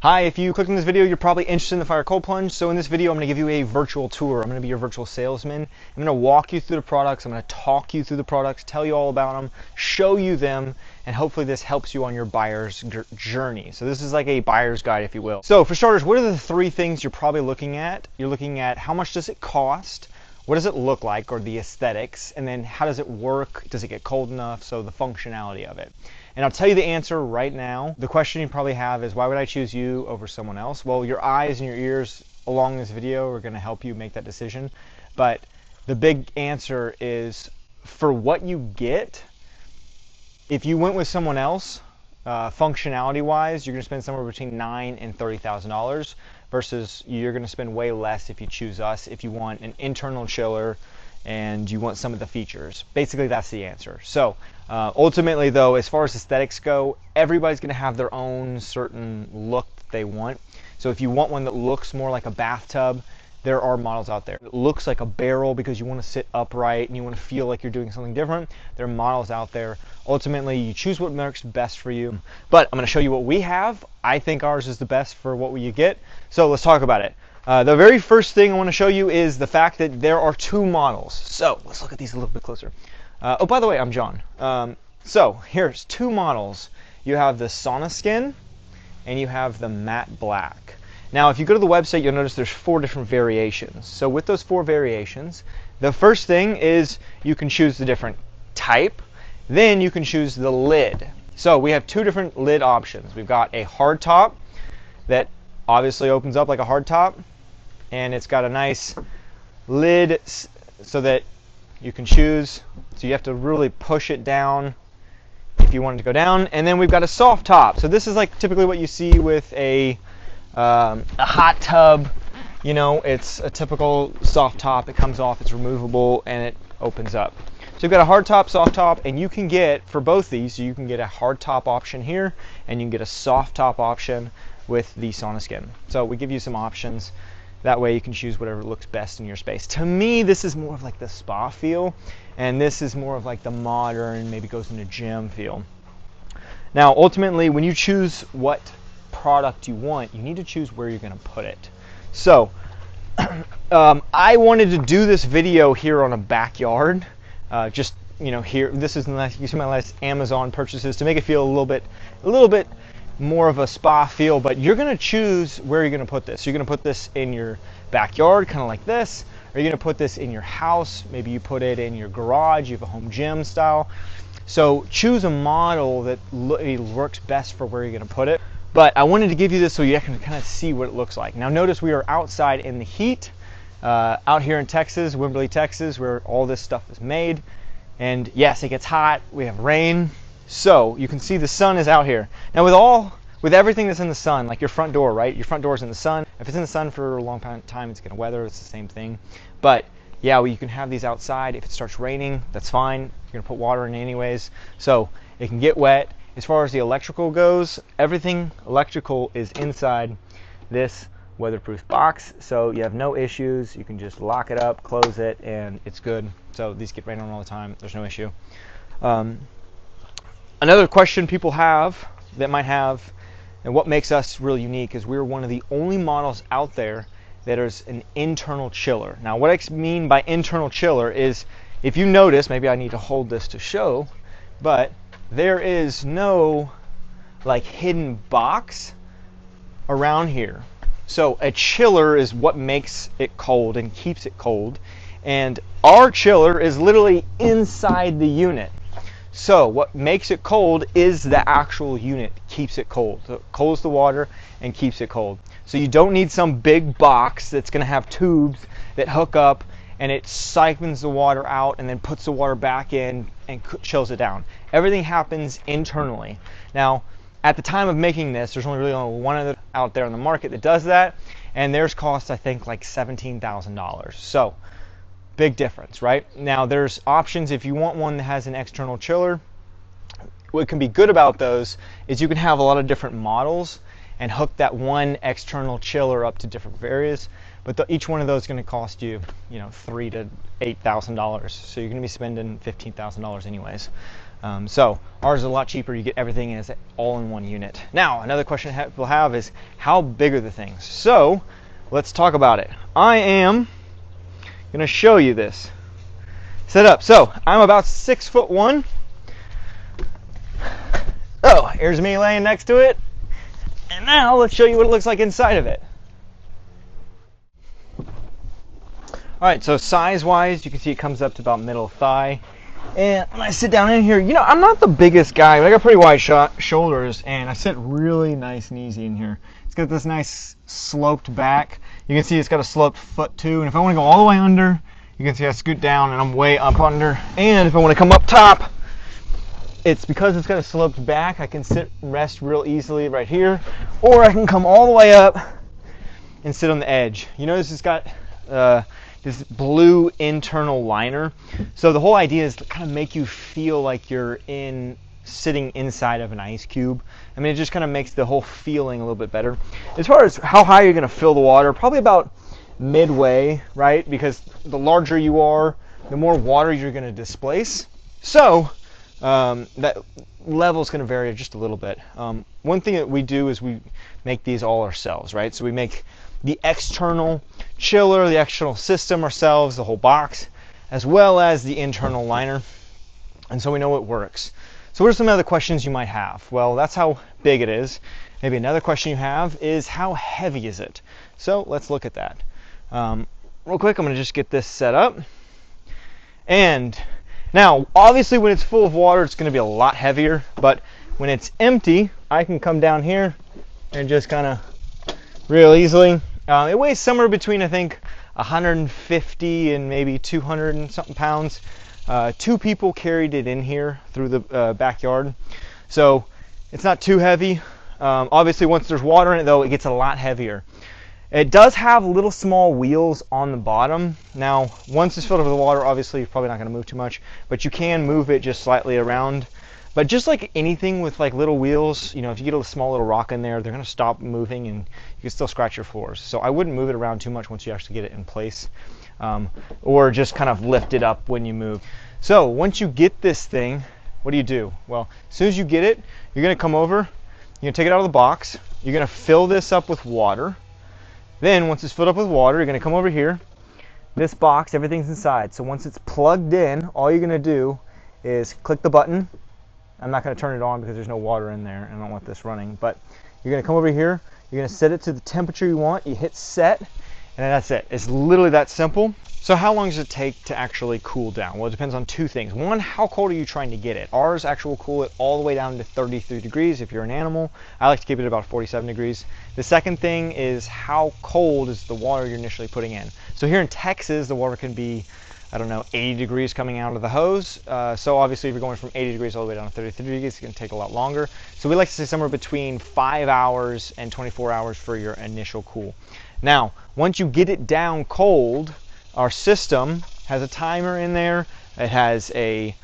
Hi, if you clicked on this video, you're probably interested in the Fire Cold Plunge. So in this video, I'm going to give you a virtual tour. I'm going to be your virtual salesman. I'm going to walk you through the products. I'm going to talk you through the products, tell you all about them, show you them, and hopefully this helps you on your buyer's journey. So this is like a buyer's guide, if you will. So for starters, what are the three things you're probably looking at? You're looking at how much does it cost? What does it look like, or the aesthetics? And then how does it work? Does it get cold enough? So the functionality of it. And I'll tell you the answer right now. The question you probably have is, why would I choose you over someone else? Well, your eyes and your ears along this video are going to help you make that decision. But the big answer is, for what you get, if you went with someone else, functionality-wise, you're going to spend somewhere between $9,000 and $30,000 versus you're going to spend way less if you choose us, if you want an internal chiller and you want some of the features. Basically, that's the answer. So ultimately, though, as far as aesthetics go, everybody's going to have their own certain look that they want. So if you want one that looks more like a bathtub, there are models out there. It looks like a barrel because you want to sit upright and you want to feel like you're doing something different. There are models out there. Ultimately, you choose what works best for you. But I'm going to show you what we have. I think ours is the best for what you get. So let's talk about it. The very first thing I want to show you is the fact that there are two models. So let's look at these a little bit closer. Oh, by the way, I'm John. So here's two models. You have the sauna skin and you have the matte black. Now, if you go to the website, you'll notice there's 4 different variations. So with those 4 variations, the first thing is you can choose the different type. Then you can choose the lid. So we have 2 different lid options. We've got a hard top that obviously opens up like a hard top, and it's got a nice lid so that you can choose. So you have to really push it down if you want it to go down. And then we've got a soft top. So this is like typically what you see with a hot tub. You know, it's a typical soft top. It comes off, it's removable, and it opens up. So you've got a hard top, soft top, and you can get, for both these, you can get a hard top option here, and you can get a soft top option with the sauna skin. So we give you some options. That way you can choose whatever looks best in your space. To me, this is more of like the spa feel, and this is more of like the modern, maybe goes into gym feel. Now, ultimately, when you choose what product you want, you need to choose where you're going to put it. So I wanted to do this video here on a backyard. Just, you know, here, this is you see my last Amazon purchases, to make it feel a little bit more of a spa feel. But you're going to choose where you're going to put this. You're going to put this in your backyard, kind of like this, or you're going to put this in your house. Maybe you put it in your garage. You have a home gym style. So choose a model that works best for where you're going to put it. But I wanted to give you this so you can kind of see what it looks like. Now notice we are outside in the heat, out here in Texas, Wimberley, Texas, where all this stuff is made. And yes, it gets hot. We have rain. So you can see the sun is out here. Now with everything that's in the sun, like your front door, right? Your front door is in the sun. If it's in the sun for a long time, it's gonna weather. It's the same thing. But yeah, well, you can have these outside. If it starts raining, that's fine. You're gonna put water in anyways. So it can get wet. As far as the electrical goes, everything electrical is inside this weatherproof box. So you have no issues. You can just lock it up, close it, and it's good. So these get rained on all the time. There's no issue. Another question people have, that might have, and what makes us really unique, is we're one of the only models out there that is an internal chiller. Now, what I mean by internal chiller is, if you notice, maybe I need to hold this to show, but there is no like hidden box around here. So a chiller is what makes it cold and keeps it cold, and our chiller is literally inside the unit. So what makes it cold is the actual unit, keeps it cold. So it cools the water and keeps it cold. So you don't need some big box that's going to have tubes that hook up and it siphons the water out and then puts the water back in and chills it down. Everything happens internally. Now, at the time of making this, there's only one of them out there on the market that does that, and theirs costs, I think, like $17,000. So big difference, right? Now there's options if you want one that has an external chiller. What can be good about those is you can have a lot of different models and hook that one external chiller up to different areas. But each one of those is going to cost you, $3,000 to $8,000. So you're going to be spending $15,000 anyways. So ours is a lot cheaper. You get everything as all in one unit. Now, another question people have is, how big are the things? So let's talk about it. I am going to show you this setup. So I'm about 6'1". Oh, here's me laying next to it. And now let's show you what it looks like inside of it. Alright, so size-wise, you can see it comes up to about middle thigh. And when I sit down in here, I'm not the biggest guy, but I got pretty wide shoulders, and I sit really nice and easy in here. It's got this nice sloped back. You can see it's got a sloped foot too, and if I want to go all the way under, you can see I scoot down and I'm way up under. And if I want to come up top, it's because it's got a sloped back, I can sit and rest real easily right here, or I can come all the way up and sit on the edge. You notice it's got this blue internal liner. So the whole idea is to kind of make you feel like you're sitting inside of an ice cube. I mean, it just kind of makes the whole feeling a little bit better. As far as how high you're going to fill the water, probably about midway, right? Because the larger you are, the more water you're going to displace. So that level is going to vary just a little bit. One thing that we do is we make these all ourselves, right? So we make the external chiller, the external system ourselves, the whole box, as well as the internal liner. And so we know it works. So what are some other questions you might have? Well, that's how big it is. Maybe another question you have is, how heavy is it? So let's look at that. Real quick, I'm going to just get this set up. And now, obviously, when it's full of water, it's going to be a lot heavier. But when it's empty, I can come down here and just kind of real easily. It weighs somewhere between, I think, 150 and maybe 200 and something pounds. 2 people carried it in here through the backyard. So it's not too heavy. Obviously, once there's water in it, though, it gets a lot heavier. It does have little small wheels on the bottom. Now, once it's filled up with water, obviously you're probably not going to move too much, but you can move it just slightly around. But just like anything with like little wheels, if you get a small little rock in there, they're going to stop moving and you can still scratch your floors. So I wouldn't move it around too much once you actually get it in place, or just kind of lift it up when you move. So once you get this thing, what do? Well, as soon as you get it, you're going to come over, you're going to take it out of the box, you're going to fill this up with water. Then once it's filled up with water, you're going to come over here. This box, everything's inside. So once it's plugged in, all you're going to do is click the button. I'm not going to turn it on because there's no water in there and I don't want this running. But you're going to come over here. You're going to set it to the temperature you want. You hit set, and that's it. It's literally that simple. So how long does it take to actually cool down? Well, it depends on 2 things. One, how cold are you trying to get it? Ours actually will cool it all the way down to 33 degrees if you're an animal. I like to keep it about 47 degrees. The second thing is, how cold is the water you're initially putting in? So here in Texas, the water can be, 80 degrees coming out of the hose. So obviously if you're going from 80 degrees all the way down to 33 degrees, it's going to take a lot longer. So we like to say somewhere between 5 hours and 24 hours for your initial cool. Now, once you get it down cold, our system has a timer in there. It has a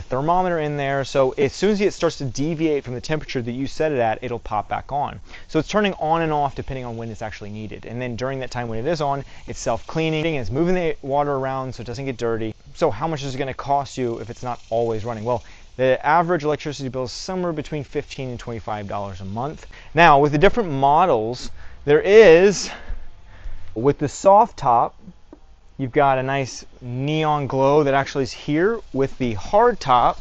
thermometer in there. So as soon as it starts to deviate from the temperature that you set it at, it'll pop back on. So it's turning on and off depending on when it's actually needed. And then during that time when it is on, it's self-cleaning and it's moving the water around so it doesn't get dirty. So how much is it going to cost you if it's not always running? Well, the average electricity bill is somewhere between $15 and $25 a month. Now, with the different models, there is, with the soft top, you've got a nice neon glow that actually is here. With the hard top,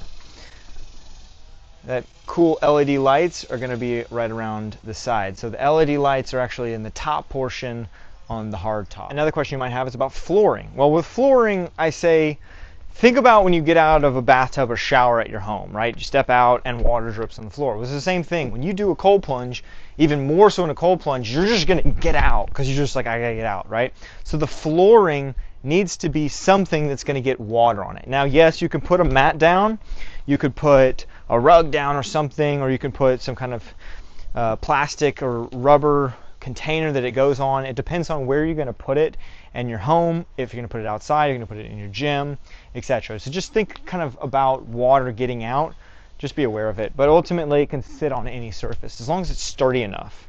that cool LED lights are going to be right around the side. So the LED lights are actually in the top portion on the hard top. Another question you might have is about flooring. Well, with flooring, I say, think about when you get out of a bathtub or shower at your home, right? You step out and water drips on the floor. Well, it's the same thing. When you do a cold plunge, even more so in a cold plunge, you're just going to get out because you're just like, I got to get out, right? So the flooring needs to be something that's going to get water on it. Now, yes, you can put a mat down, you could put a rug down or something, or you can put some kind of plastic or rubber container that it goes on. It depends on where you're going to put it in your home. If you're going to put it outside, you're going to put it in your gym, etc. So just think kind of about water getting out. Just be aware of it. But ultimately, it can sit on any surface as long as it's sturdy enough.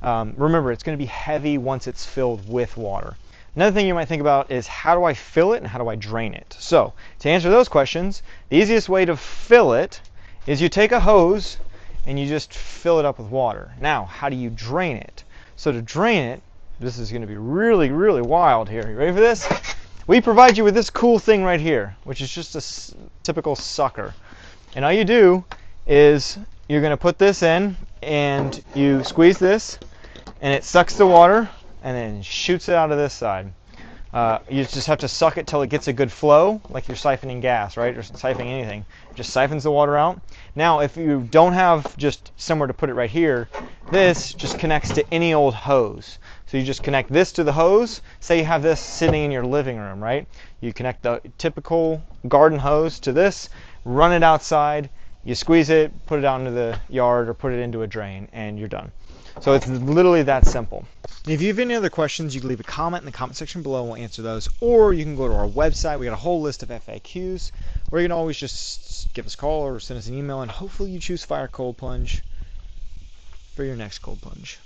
Remember, it's going to be heavy once it's filled with water. Another thing you might think about is, how do I fill it and how do I drain it? So to answer those questions, the easiest way to fill it is you take a hose and you just fill it up with water. Now, how do you drain it? So to drain it, this is going to be really, really wild here. You ready for this? We provide you with this cool thing right here, which is just a typical sucker. And all you do is you're going to put this in and you squeeze this and it sucks the water and then shoots it out of this side. You just have to suck it till it gets a good flow, like you're siphoning gas, right? Or siphoning anything. It just siphons the water out. Now, if you don't have just somewhere to put it right here, this just connects to any old hose. So you just connect this to the hose. Say you have this sitting in your living room, right? You connect the typical garden hose to this, run it outside, you squeeze it, put it out into the yard or put it into a drain, and you're done. So it's literally that simple. If you have any other questions, you can leave a comment in the comment section below and we'll answer those. Or you can go to our website. We got a whole list of FAQs. Or you can always just give us a call or send us an email, and hopefully you choose Fire Cold Plunge for your next cold plunge.